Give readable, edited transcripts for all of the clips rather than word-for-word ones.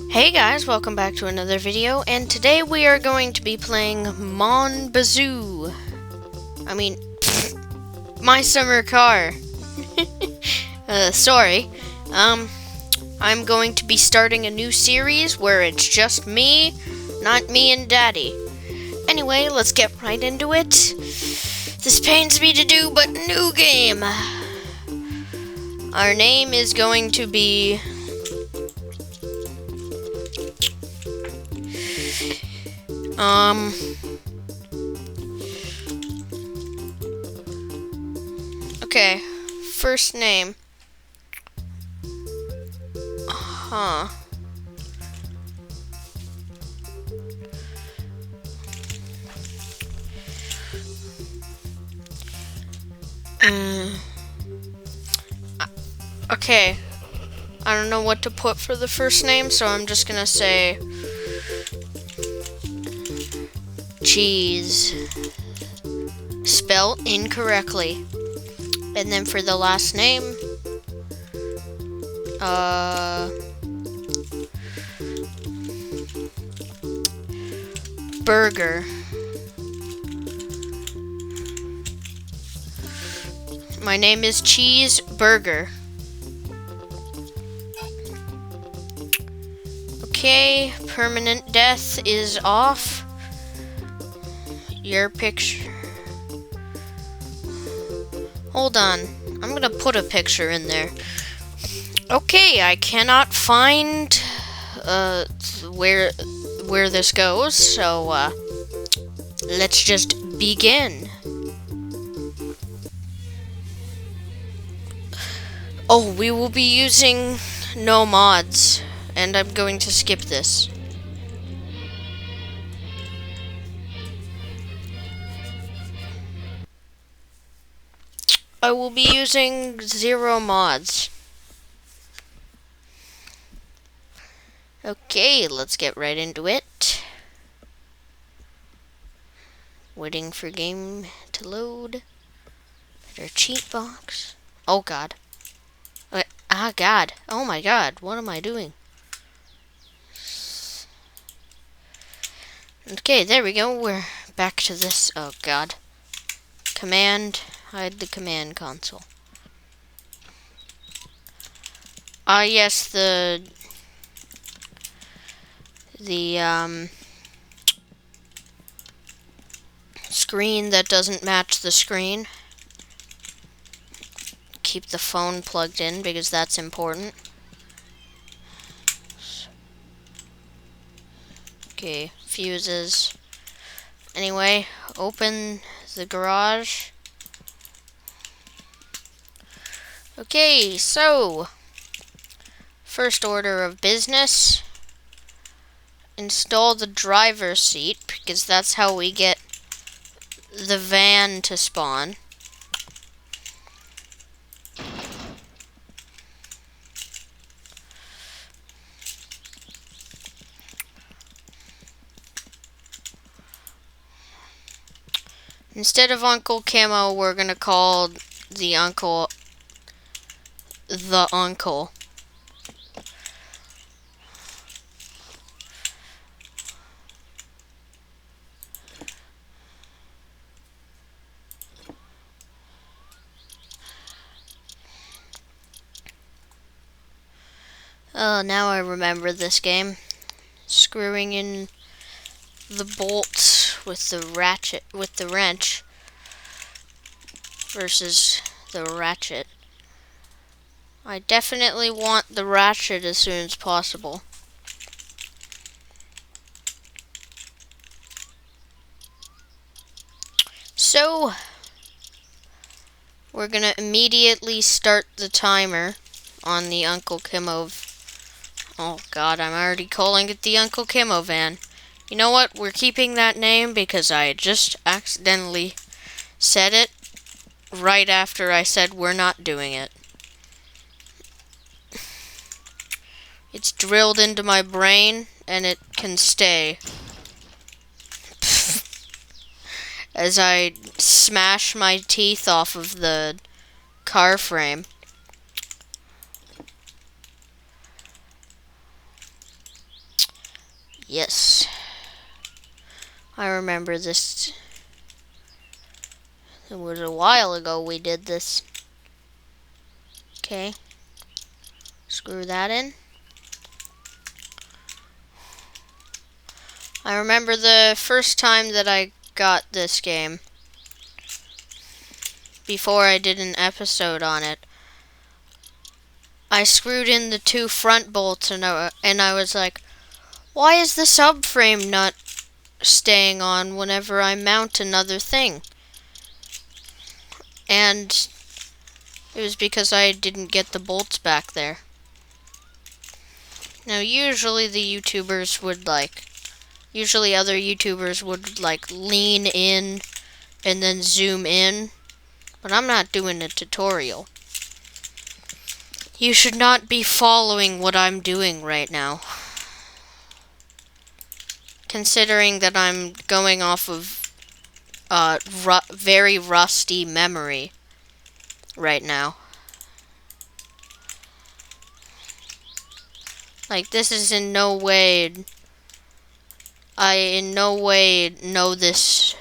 Hey guys, welcome back to another video, and today we are going to be playing Mon Bazoo. I mean, my summer car. Sorry. I'm going to be starting a new series where it's just me, not me and Daddy. Anyway, let's get right into it. This pains me to do, but new game. Our name is going to be... Okay, first name. Huh. Okay. I don't know what to put for the first name, so I'm just gonna say... Cheese. Spelled incorrectly. And then for the last name... Burger. My name is Cheese Burger. Okay, permanent death is off. Your picture. Hold on. I'm gonna put a picture in there. Okay, I cannot find where this goes, so let's just begin. Oh, we will be using no mods, and I'm going to skip this. I will be using 0 mods. Okay, let's get right into it. Waiting for game to load. Better cheat box. Oh god. God. Oh my god. What am I doing? Okay, there we go. We're back to this. Oh god. Command. Hide the command console. Yes, the screen that doesn't match the screen. Keep the phone plugged in because that's important. Okay, fuses. Anyway, open the garage. Okay, so first order of business, install the driver's seat because that's how we get the van to spawn. Instead of Uncle Camo, we're gonna call the uncle the uncle. Oh, now I remember this game. Screwing in the bolts with the wrench versus the ratchet. I definitely want the ratchet as soon as possible. So, we're gonna immediately start the timer on the Uncle Camo. Oh god, I'm already calling it the Uncle Camo van. You know what? We're keeping that name because I just accidentally said it right after I said we're not doing it. It's drilled into my brain, and it can stay. As I smash my teeth off of the car frame. Yes. I remember this. It was a while ago we did this. Okay. Screw that in. I remember the first time that I got this game. Before I did an episode on it. I screwed in the 2 front bolts and I was like, why is the subframe not staying on whenever I mount another thing? And it was because I didn't get the bolts back there. Now usually other YouTubers would lean in and then zoom in, but I'm not doing a tutorial. You should not be following what I'm doing right now. Considering that I'm going off of very rusty memory right now. This is in no way... I in no way know this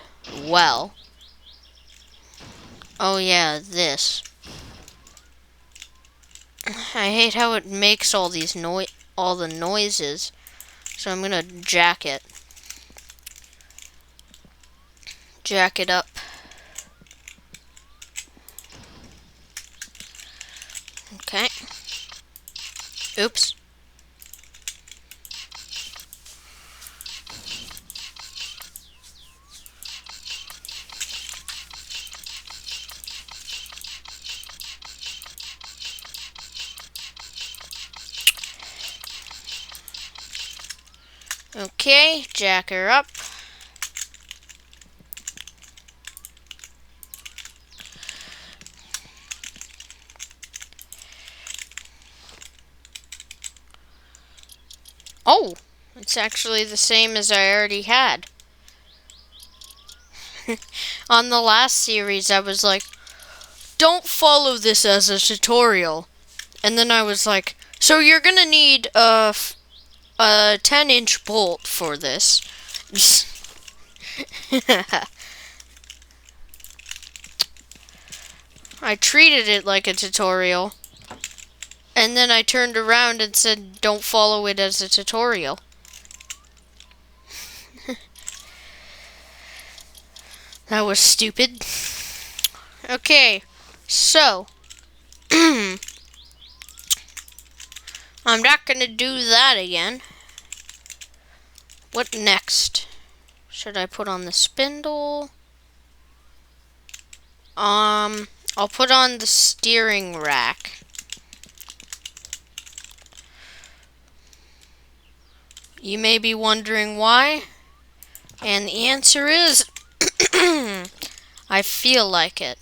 well. Oh yeah, this. I hate how it makes all the noises. So I'm gonna jack it. Jack it up. Okay. Oops. Okay, jack her up. Oh, it's actually the same as I already had. On the last series, I was like, don't follow this as a tutorial. And then I was like, so you're gonna need a 10-inch bolt for this. I treated it like a tutorial. And then I turned around and said, don't follow it as a tutorial. That was stupid. Okay, so. I'm not gonna do that again. What next? Should I put on the spindle? I'll put on the steering rack. You may be wondering why, and the answer is I feel like it.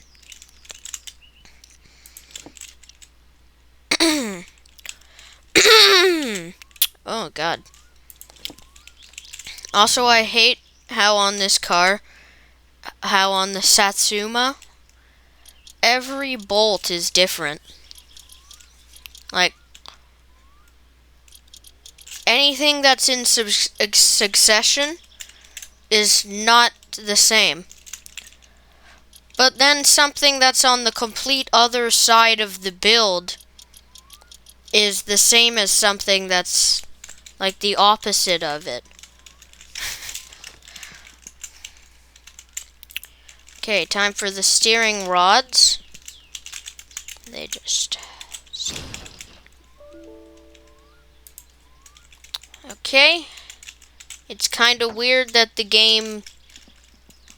Oh god. Also, I hate how on this car, how on the Satsuma, every bolt is different. Anything that's in succession is not the same. But then something that's on the complete other side of the build is the same as something that's the opposite of it. Okay, time for the steering rods. They just... Okay. It's kind of weird that the game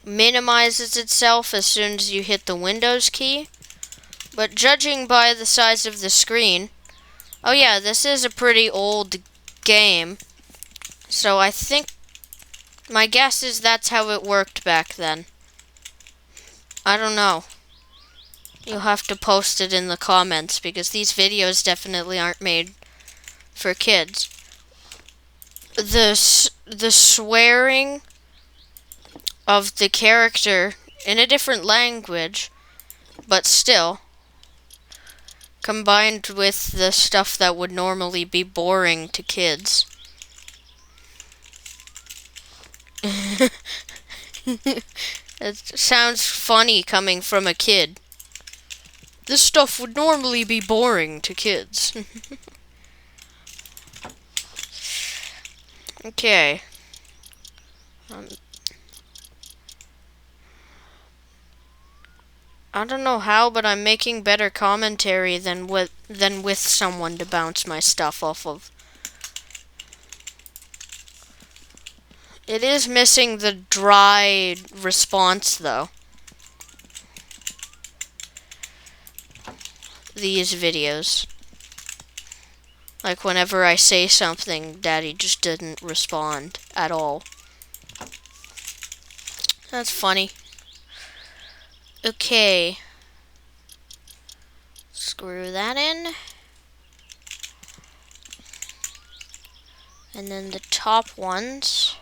minimizes itself as soon as you hit the Windows key. But judging by the size of the screen... Oh yeah, this is a pretty old game. So I think... My guess is that's how it worked back then. I don't know. You'll have to post it in the comments because these videos definitely aren't made for kids. The swearing of the character in a different language, but still, combined with the stuff that would normally be boring to kids. It sounds funny coming from a kid. This stuff would normally be boring to kids. Okay. I don't know how, but I'm making better commentary than with someone to bounce my stuff off of. It is missing the dry response, though. These videos. Like, whenever I say something, Daddy just didn't respond at all. That's funny. Okay. Screw that in. And then the top ones.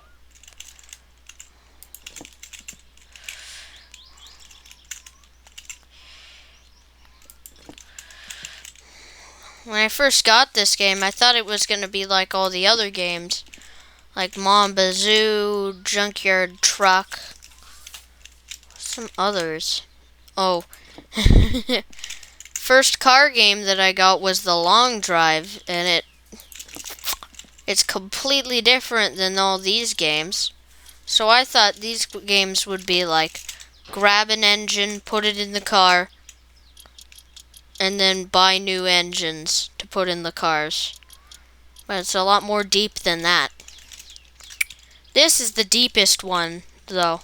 When I first got this game, I thought it was going to be like all the other games. Like Mamba Zoo, Junkyard Truck. Some others. Oh. First car game that I got was the Long Drive, and it's completely different than all these games. So I thought these games would be like grab an engine, put it in the car, and then buy new engines to put in the cars. But it's a lot more deep than that. This is the deepest one, though.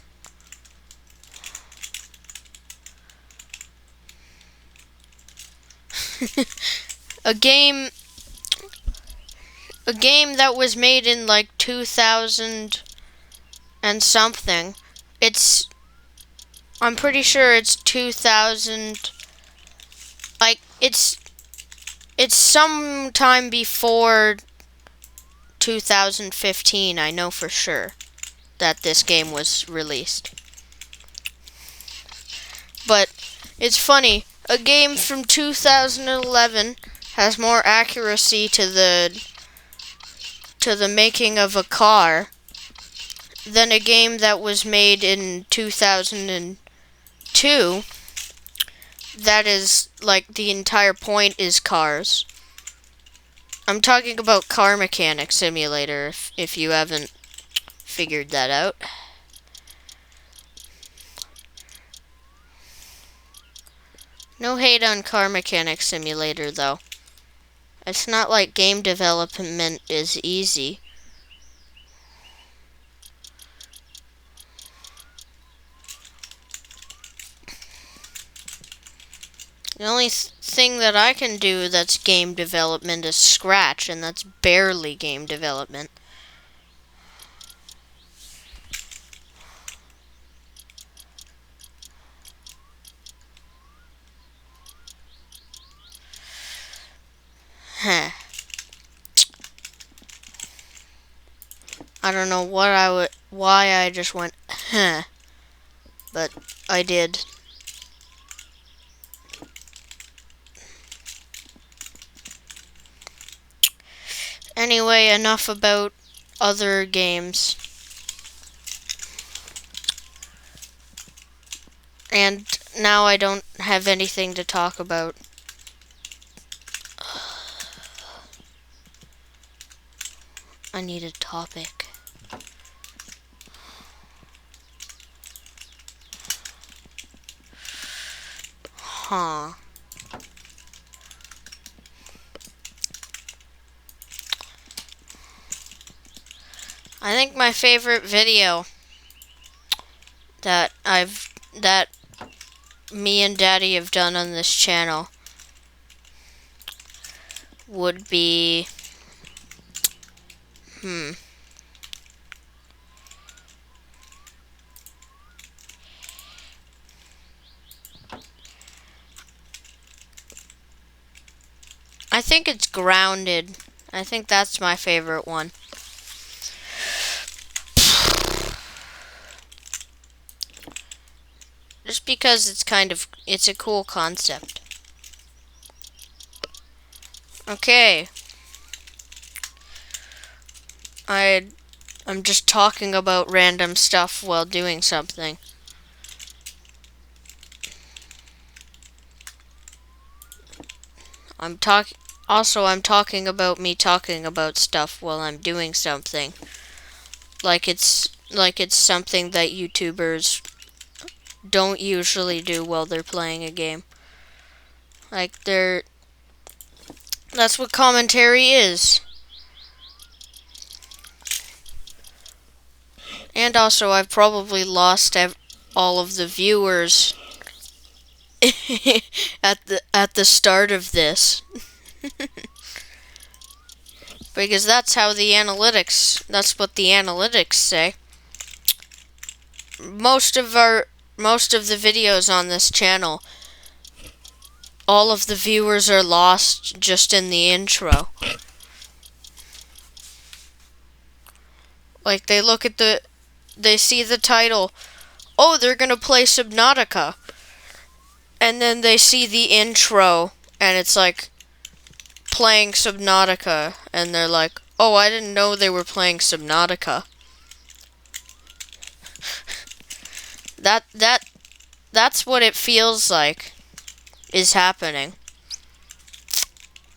a game that was made in like 2000 and something. I'm pretty sure it's 2000. Like it's sometime before 2015. I know for sure that this game was released. But it's funny. A game from 2011 has more accuracy to the making of a car than a game that was made in 2002. That is, like, the entire point is cars. I'm talking about Car Mechanic Simulator, if you haven't figured that out. No hate on Car Mechanic Simulator, though. It's not like game development is easy. The only thing that I can do that's game development is Scratch, and that's barely game development. Huh. I don't know why I just went, huh. But I did. Anyway, enough about other games. And now I don't have anything to talk about. I need a topic. Huh. I think my favorite video that me and Daddy have done on this channel would be I think it's Grounded. I think that's my favorite one. Just because it's a cool concept. Okay. I I'm just talking about random stuff while doing something. I'm talking about me talking about stuff while I'm doing something. Like it's something that YouTubers don't usually do while they're playing a game. Like that's what commentary is. And also I've probably lost all of the viewers at the start of this. Because that's what the analytics say. Most of the videos on this channel, all of the viewers are lost just in the intro. Like they see the title, oh, they're gonna play Subnautica. And then they see the intro and it's like playing Subnautica, and they're like, oh, I didn't know they were playing Subnautica. That's what it feels like is happening.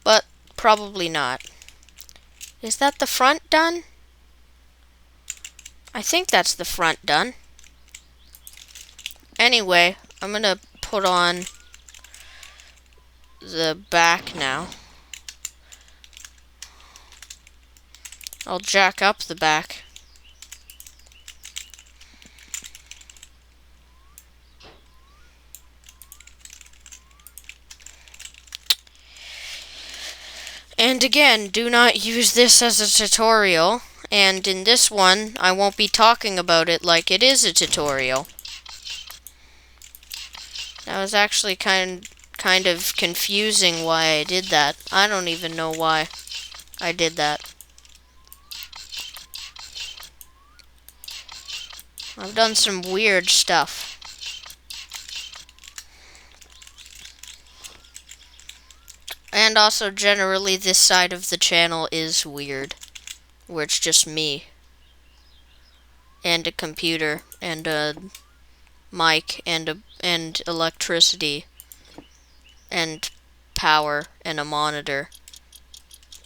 But probably not. Is that the front done? I think that's the front done. Anyway, I'm gonna put on the back now. I'll jack up the back. And again, do not use this as a tutorial. And in this one, I won't be talking about it like it is a tutorial. That was actually kind of confusing why I did that. I don't even know why I did that. I've done some weird stuff. And also, generally, this side of the channel is weird. Where it's just me. And a computer. And a mic. And electricity. And power. And a monitor.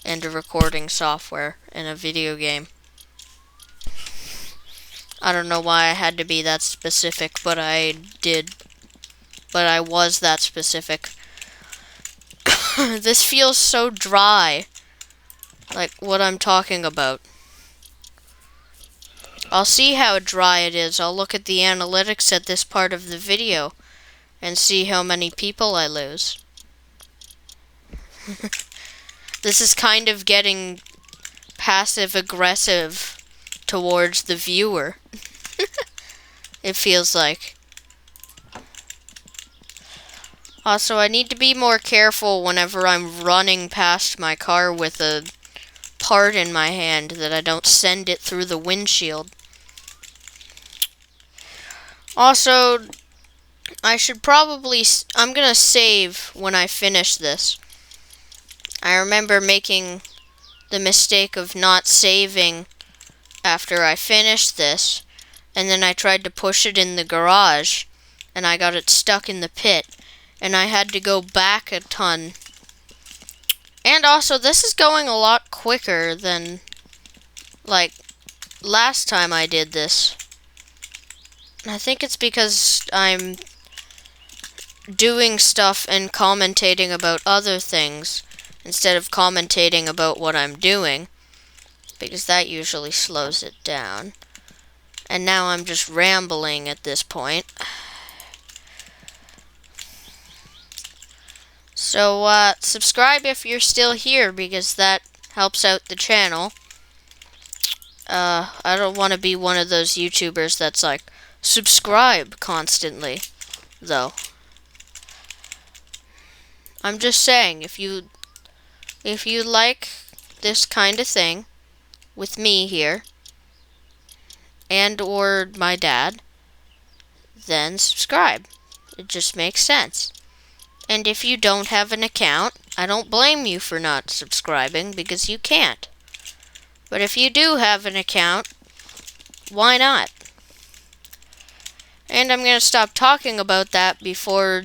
And a recording software. And a video game. I don't know why I had to be that specific, but I did. But I was that specific. This feels so dry. Like what I'm talking about. I'll see how dry it is. I'll look at the analytics at this part of the video and see how many people I lose. This is kind of getting passive-aggressive towards the viewer. It feels like. Also, I need to be more careful whenever I'm running past my car with a part in my hand that I don't send it through the windshield. Also, I'm gonna save when I finish this. I remember making the mistake of not saving after I finished this, and then I tried to push it in the garage, and I got it stuck in the pit, and I had to go back a ton. And also, this is going a lot quicker than, like, last time I did this. I think it's because I'm doing stuff and commentating about other things instead of commentating about what I'm doing, because that usually slows it down. And now I'm just rambling at this point. So, subscribe if you're still here, because that helps out the channel. I don't want to be one of those YouTubers that's like, subscribe constantly, though. I'm just saying, if you like this kind of thing with me here, and or my dad, then subscribe. It just makes sense. And if you don't have an account, I don't blame you for not subscribing, because you can't. But if you do have an account, Why not? And I'm gonna stop talking about that before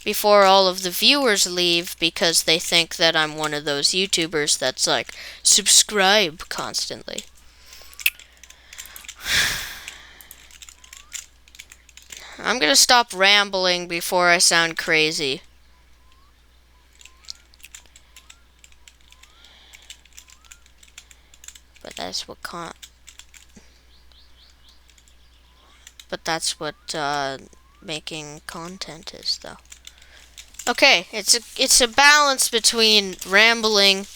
before all of the viewers leave, because they think that I'm one of those YouTubers that's like, subscribe constantly. I'm gonna stop rambling before I sound crazy. But that's what making content is, though. Okay, it's a balance between rambling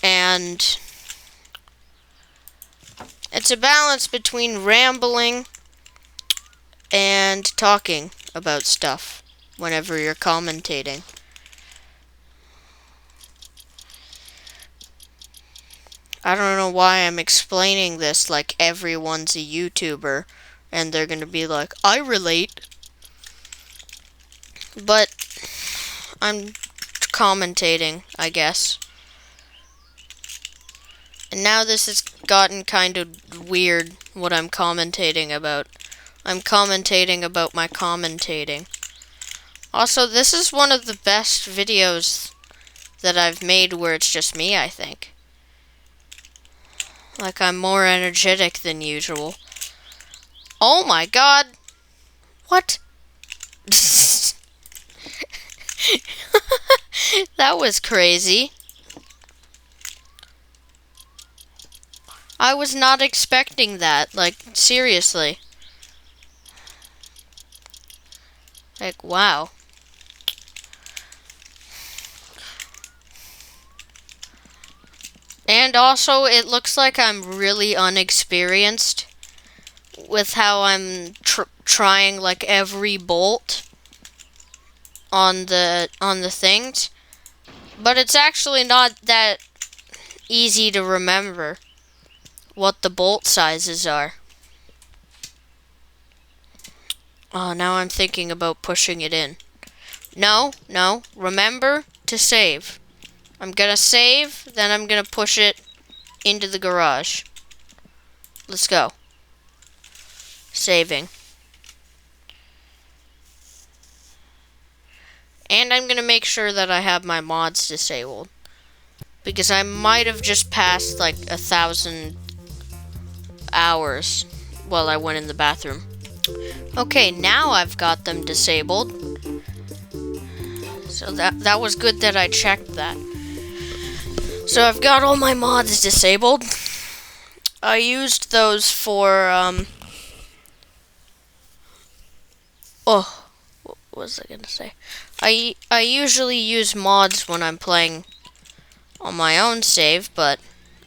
and talking about stuff whenever you're commentating. I don't know why I'm explaining this like everyone's a YouTuber and they're gonna be like, I relate. But I'm commentating, I guess. And now this has gotten kind of weird, what I'm commentating about. I'm commentating about my commentating. Also, this is one of the best videos that I've made where it's just me, I think. Like, I'm more energetic than usual. Oh my god! What? That was crazy. I was not expecting that, like, seriously. Like, wow. And also, it looks like I'm really unexperienced with how I'm trying, like, every bolt on the things. But it's actually not that easy to remember what the bolt sizes are. Oh, now I'm thinking about pushing it in. No, remember to save. I'm gonna save, then I'm gonna push it into the garage. Let's go. Saving. And I'm gonna make sure that I have my mods disabled, because I might have just passed like 1,000 hours while I went in the bathroom. Okay, now I've got them disabled. So that was good that I checked that. So I've got all my mods disabled. I used those for, what was I gonna say? I usually use mods when I'm playing on my own save, but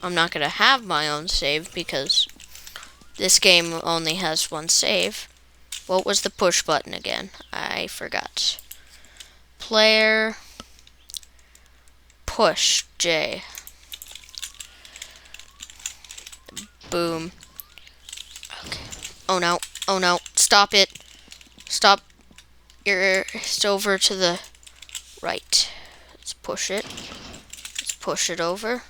I'm not gonna have my own save because this game only has one save. What was the push button again? I forgot. Player push J. Boom. Okay. Oh no, stop it. Stop. It's over to the right. Let's push it. Let's push it over.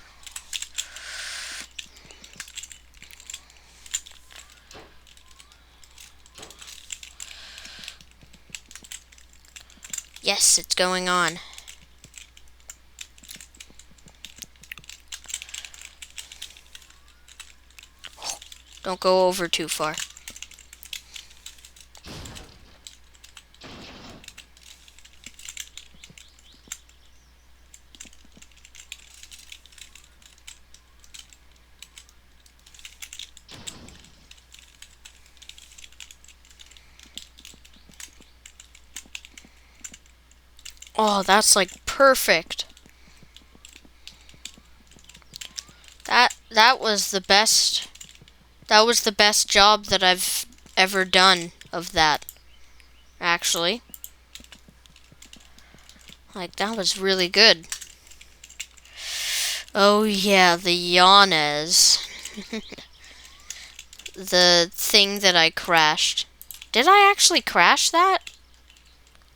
Yes, it's going on. Don't go over too far. Oh, that's like perfect. That was the best. That was the best job that I've ever done of that, actually. Like, that was really good. Oh yeah, the Yanes. The thing that I crashed. Did I actually crash that?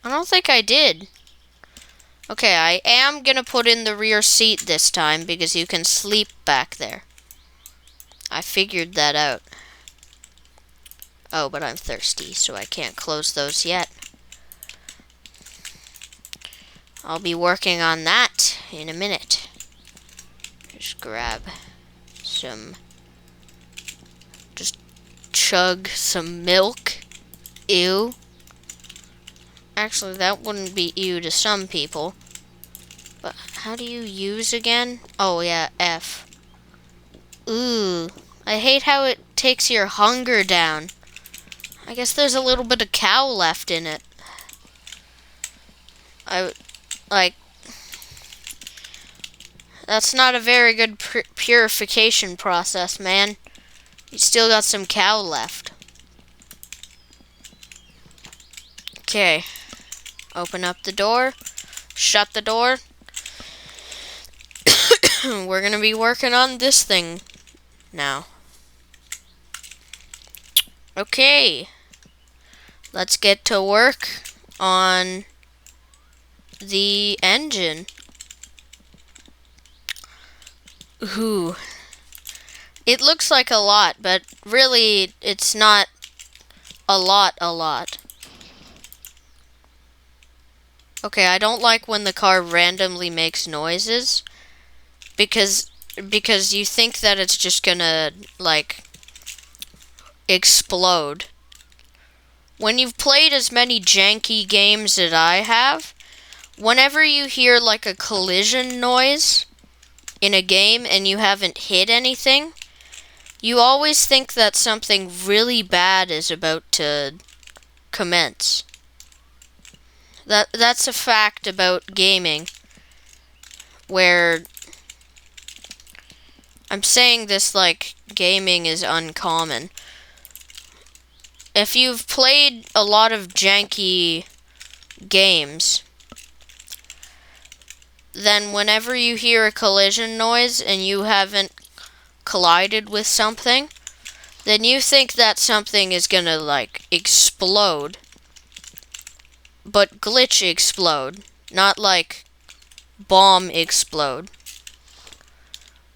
I don't think I did. Okay, I am gonna put in the rear seat this time because you can sleep back there. I figured that out. Oh, but I'm thirsty, so I can't close those yet. I'll be working on that in a minute. Just grab some... Just chug some milk. Ew. Actually, that wouldn't be ew to some people. But how do you use again? Oh, yeah, F. Ooh. I hate how it takes your hunger down. I guess there's a little bit of cow left in it. That's not a very good purification process, man. You still got some cow left. Okay. Open up the door. Shut the door. We're gonna be working on this thing now. Okay. Let's get to work on the engine. Ooh. It looks like a lot, but really it's not a lot. Okay, I don't like when the car randomly makes noises because you think that it's just gonna like explode. When you've played as many janky games as I have, whenever you hear like a collision noise in a game and you haven't hit anything, you always think that something really bad is about to commence. That's a fact about gaming, where I'm saying this like gaming is uncommon. If you've played a lot of janky games, then whenever you hear a collision noise and you haven't collided with something, then you think that something is gonna like explode. But glitch explode, not like bomb explode,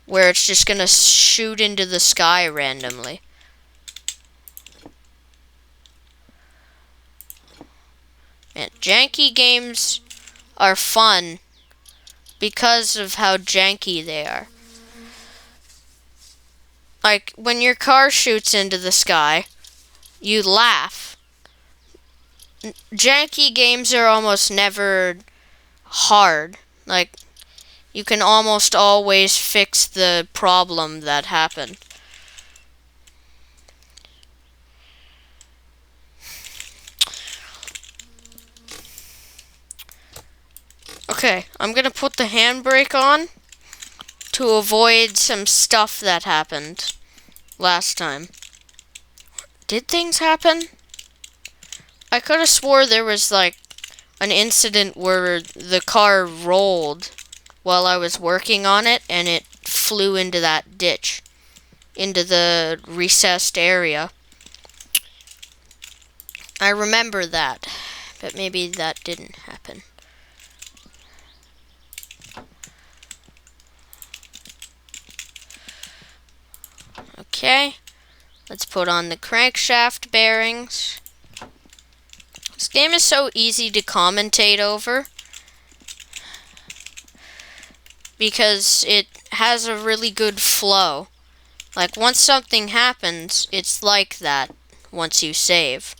where it's just gonna shoot into the sky randomly. And janky games are fun because of how janky they are. Like, when your car shoots into the sky, you laugh. Janky games are almost never hard. Like, you can almost always fix the problem that happened. Okay, I'm gonna put the handbrake on to avoid some stuff that happened last time. Did things happen? I could have swore there was like an incident where the car rolled while I was working on it and it flew into that ditch, into the recessed area. I remember that, but maybe that didn't happen. Okay, let's put on the crankshaft bearings. This game is so easy to commentate over because it has a really good flow. Like, once something happens, it's like that once you save.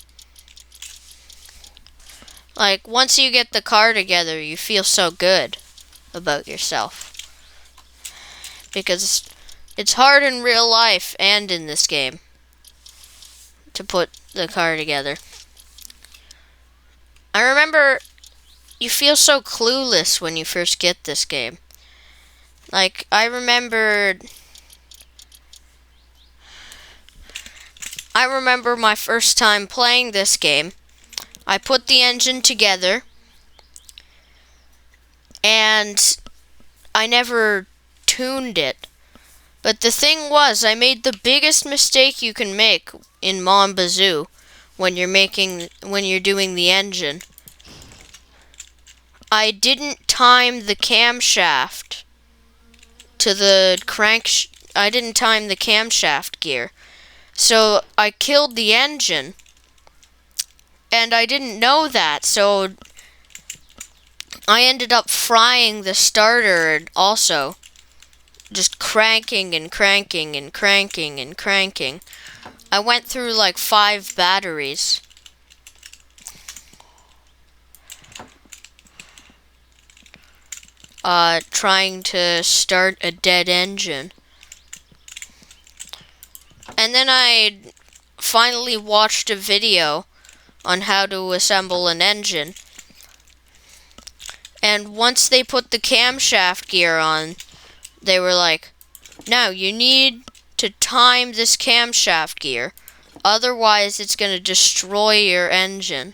Like, once you get the car together, you feel so good about yourself. Because it's hard in real life and in this game to put the car together. I remember you feel so clueless when you first get this game. Like, I remember my first time playing this game. I put the engine together and I never tuned it. But the thing was, I made the biggest mistake you can make in Monbazoo when you're doing the engine. I didn't time the camshaft to the didn't time the camshaft gear. So I killed the engine. And I didn't know that, so I ended up frying the starter also. Just cranking and cranking and cranking and cranking. I went through like 5 batteries. Trying to start a dead engine. And then I finally watched a video on how to assemble an engine. And once they put the camshaft gear on, they were like, no, you need to time this camshaft gear. Otherwise, it's going to destroy your engine.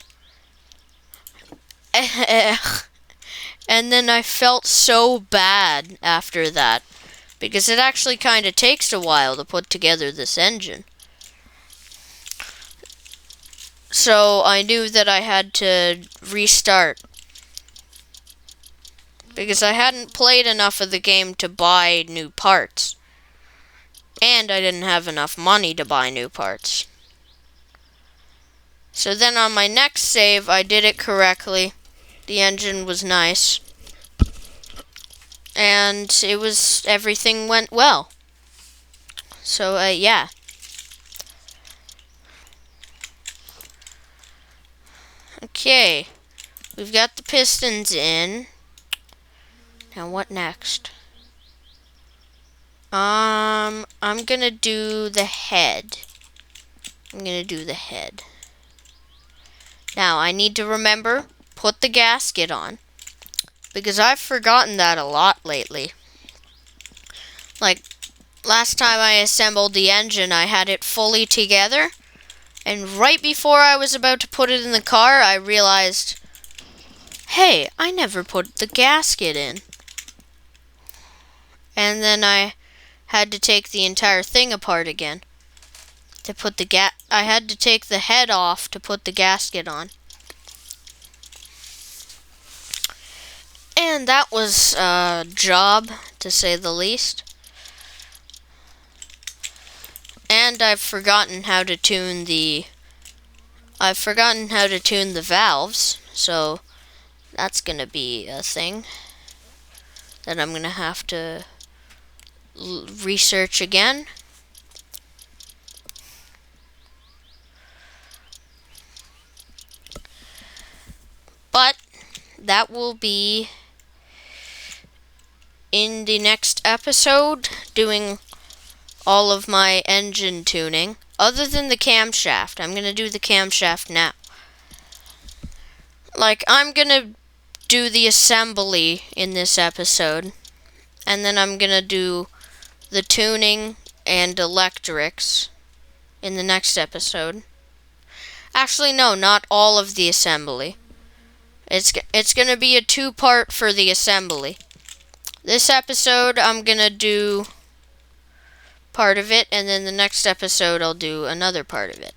And then I felt so bad after that. Because it actually kind of takes a while to put together this engine. So I knew that I had to restart. Because I hadn't played enough of the game to buy new parts. And I didn't have enough money to buy new parts. So then on my next save, I did it correctly. The engine was nice. And everything went well. So, yeah. Okay. We've got the pistons in. Now what next? I'm gonna do the head. Now, I need to remember, put the gasket on. Because I've forgotten that a lot lately. Like, last time I assembled the engine, I had it fully together. And right before I was about to put it in the car, I realized, hey, I never put the gasket in. And then I had to take the entire thing apart again. I had to take the head off to put the gasket on. And that was a job, to say the least. And I've forgotten how to tune the valves, so that's gonna be a thing that I'm gonna have to research again. But that will be in the next episode, doing all of my engine tuning, other than the camshaft. I'm gonna do the camshaft now. Like, I'm gonna do the assembly in this episode, and then I'm gonna do the tuning and electrics in the next episode. Actually, no, not all of the assembly. It's gonna be a 2-part for the assembly. This episode, I'm gonna do part of it, and then the next episode, I'll do another part of it.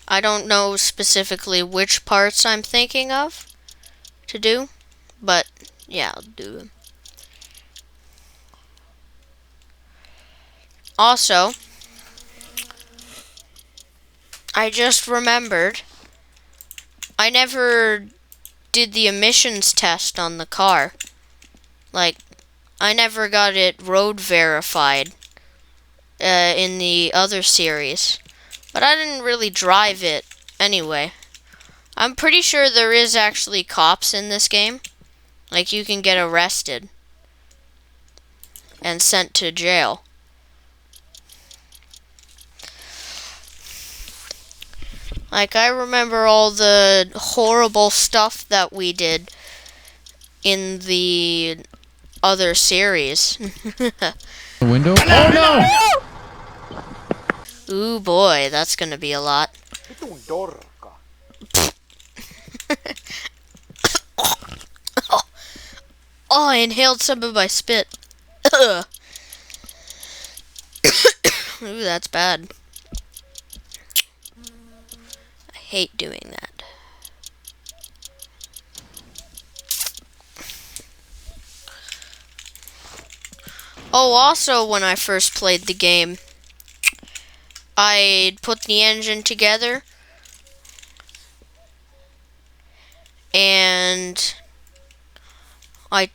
I don't know specifically which parts I'm thinking of to do, but yeah, I'll do them. Also, I just remembered, I never did the emissions test on the car. Like, I never got it road verified in the other series. But I didn't really drive it anyway. I'm pretty sure there is actually cops in this game. Like, you can get arrested and sent to jail. Like, I remember all the horrible stuff that we did in the other series. The window? Oh no! Ooh boy, that's gonna be a lot. Oh, I inhaled some of my spit. Ooh, that's bad. I hate doing that. Oh, also, when I first played the game, I put the engine together and I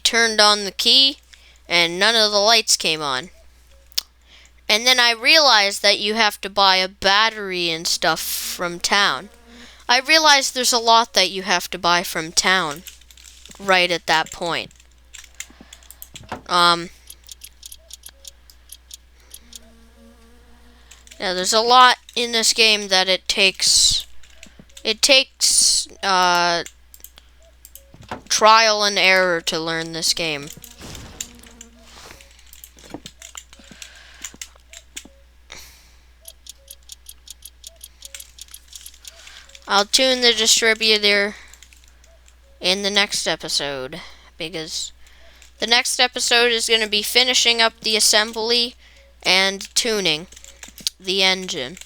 turned on the key and none of the lights came on. And then I realized that you have to buy a battery and stuff from town. I realized there's a lot that you have to buy from town right at that point. Yeah, there's a lot in this game that it takes trial and error to learn this game. I'll tune the distributor in the next episode because the next episode is going to be finishing up the assembly and tuning the engine.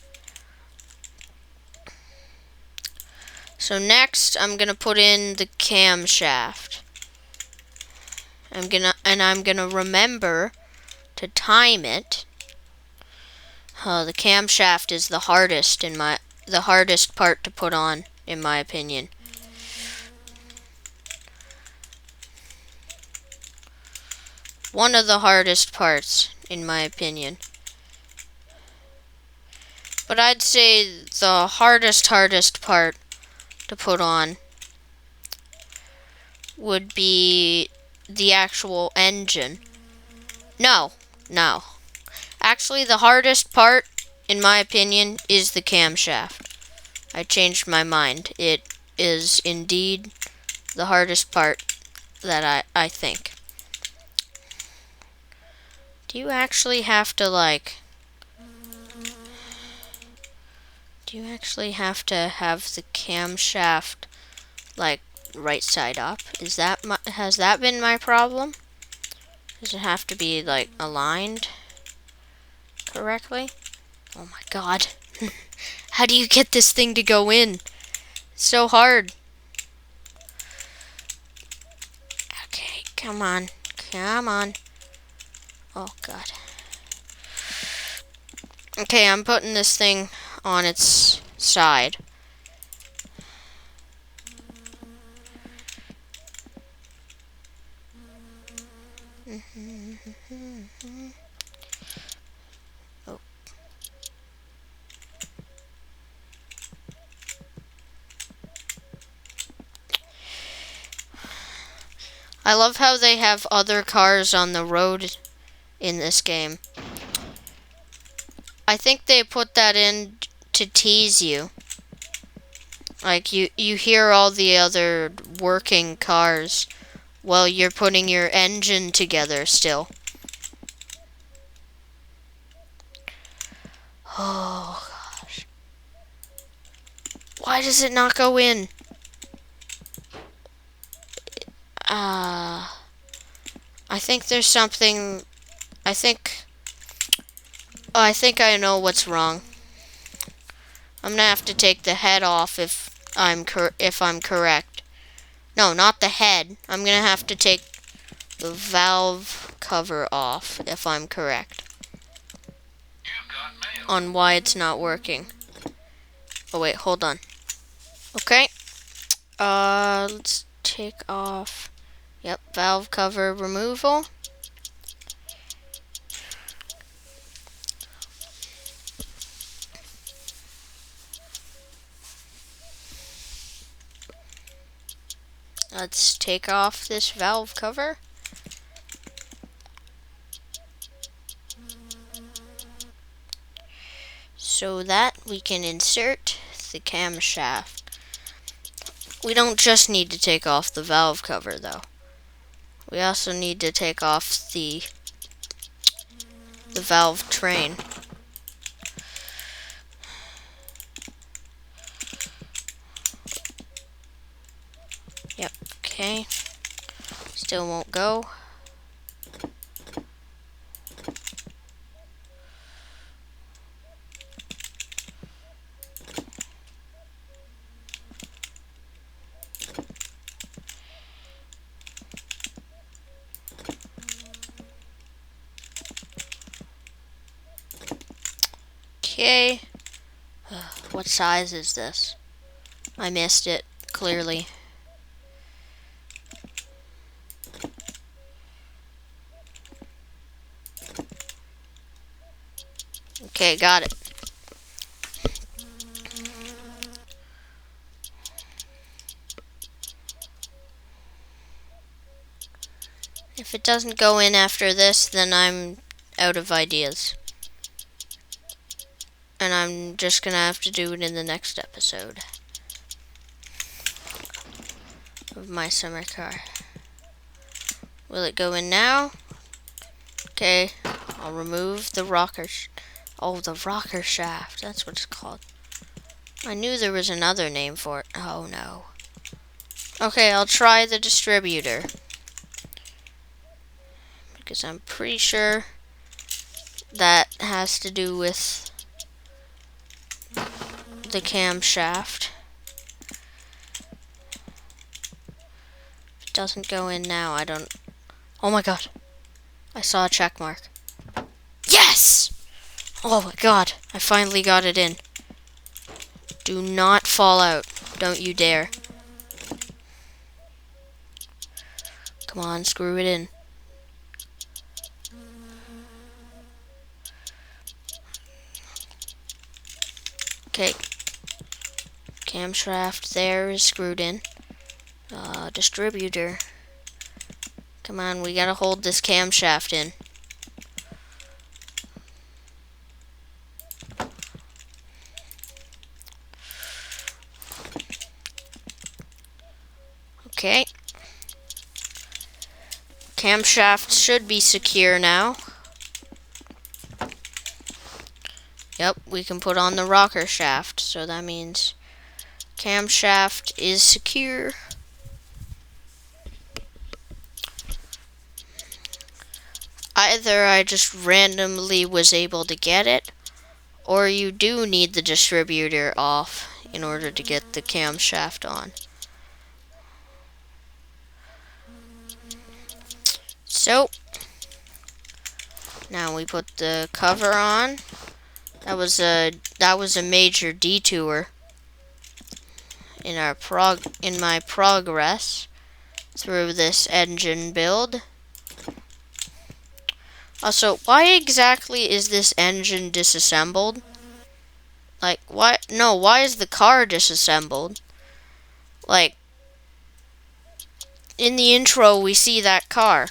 So next I'm going to put in the camshaft. I'm going to remember to time it. The camshaft is the hardest part to put on, in my opinion. One of the hardest parts, in my opinion. But I'd say the hardest part to put on would be the actual engine. No. Actually, the hardest part, in my opinion, is the camshaft. I changed my mind. It is indeed the hardest part that I think. Do you actually have to have the camshaft right side up? Has that been my problem? Does it have to be aligned correctly? Oh my god. How do you get this thing to go in? It's so hard. Okay, come on. Oh god. Okay, I'm putting this thing on its side. Oh. I love how they have other cars on the road in this game. I think they put that in to tease you. Like, you hear all the other working cars while you're putting your engine together still. Oh, gosh. Why does it not go in? I think there's something... I think I know what's wrong. I'm gonna have to take the head off if I'm correct. No, not the head. I'm gonna have to take the valve cover off if I'm correct on why it's not working. Oh wait, hold on. Okay. Let's take off. Yep, valve cover removal. Let's take off this valve cover. So that we can insert the camshaft. We don't just need to take off the valve cover though. We also need to take off the valve train. Yep, okay. Still won't go. Okay. What size is this? I missed it, clearly. Okay, got it. If it doesn't go in after this, then I'm out of ideas. And I'm just gonna have to do it in the next episode of my summer car. Will it go in now? Okay, I'll remove the rocker. Oh, the rocker shaft. That's what it's called. I knew there was another name for it. Oh no. Okay, I'll try the distributor. Because I'm pretty sure that has to do with the camshaft. If it doesn't go in now, I don't... Oh my god. I saw a check mark. Yes! Oh my god. I finally got it in. Do not fall out. Don't you dare. Come on, screw it in. Okay. Camshaft there is screwed in. Distributor. Come on, we gotta hold this camshaft in. Okay. Camshaft should be secure now. Yep, we can put on the rocker shaft, so that means camshaft is secure. Either I just randomly was able to get it, or you do need the distributor off in order to get the camshaft on. So, now we put the cover on. That was a major detour in my progress through this engine build. Also, why exactly is this engine disassembled? Like, why? No, why is the car disassembled? Like, in the intro, we see that car.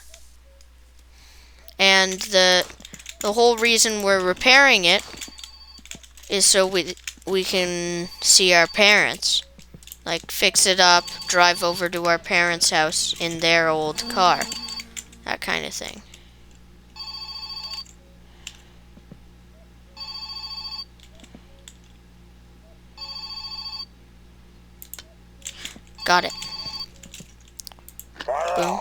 And the whole reason we're repairing it is so we can see our parents. Like, fix it up, drive over to our parents' house in their old car. That kind of thing. Got it. Boom.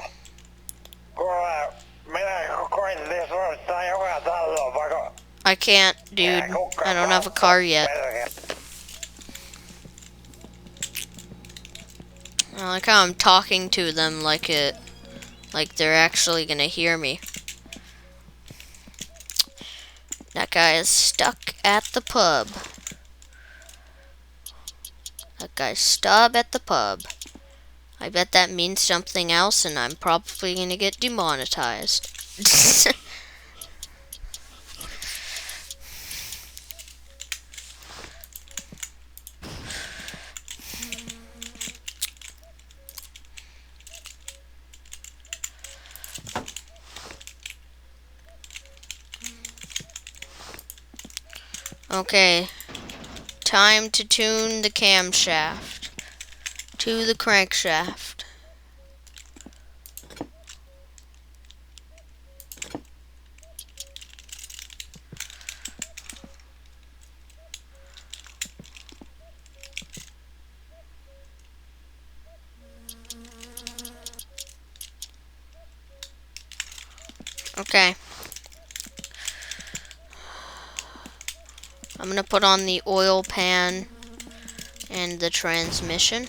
I can't, dude. I don't have a car yet. I like how I'm talking to them like they're actually gonna hear me. That guy is stuck at the pub. That guy's stuck at the pub. I bet that means something else, and I'm probably gonna get demonetized. Okay, time to tune the camshaft to the crankshaft. Okay. I'm gonna put on the oil pan and the transmission.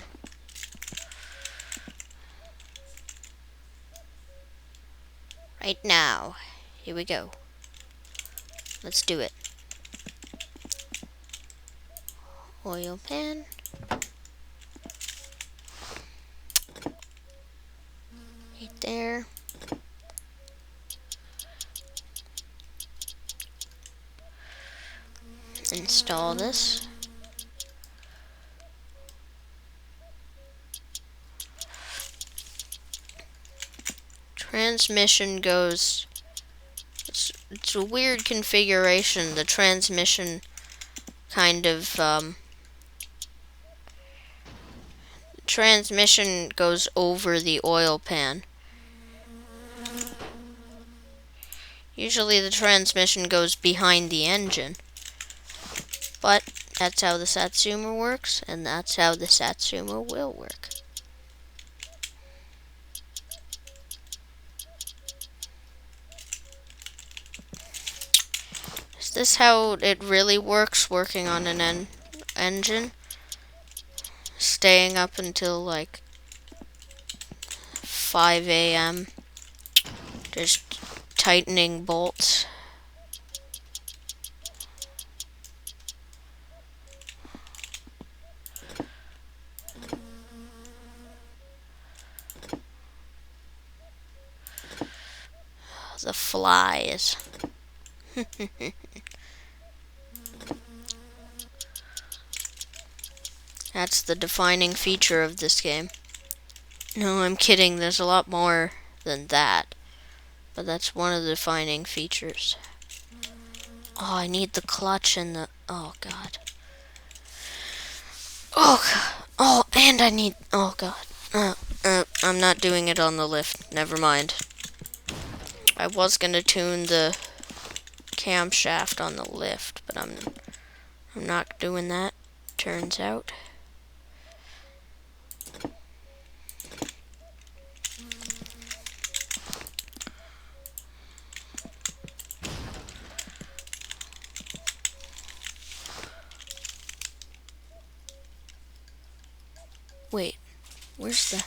Right now. Here we go. Let's do it. Oil pan. Right there. Install this. Transmission goes... It's a weird configuration. The transmission kind of... transmission goes over the oil pan. Usually the transmission goes behind the engine. But that's how the Satsuma works, and that's how the Satsuma will work. Is this how it really works, working on an engine? Staying up until like 5 a.m. Just tightening bolts. The flies. That's the defining feature of this game. No, I'm kidding. There's a lot more than that. But that's one of the defining features. Oh, I need the clutch and the... Oh, God. Oh, God. Oh, and I need... Oh, God. I'm not doing it on the lift. Never mind. I was gonna tune the camshaft on the lift, but I'm not doing that, turns out. Wait, where's the...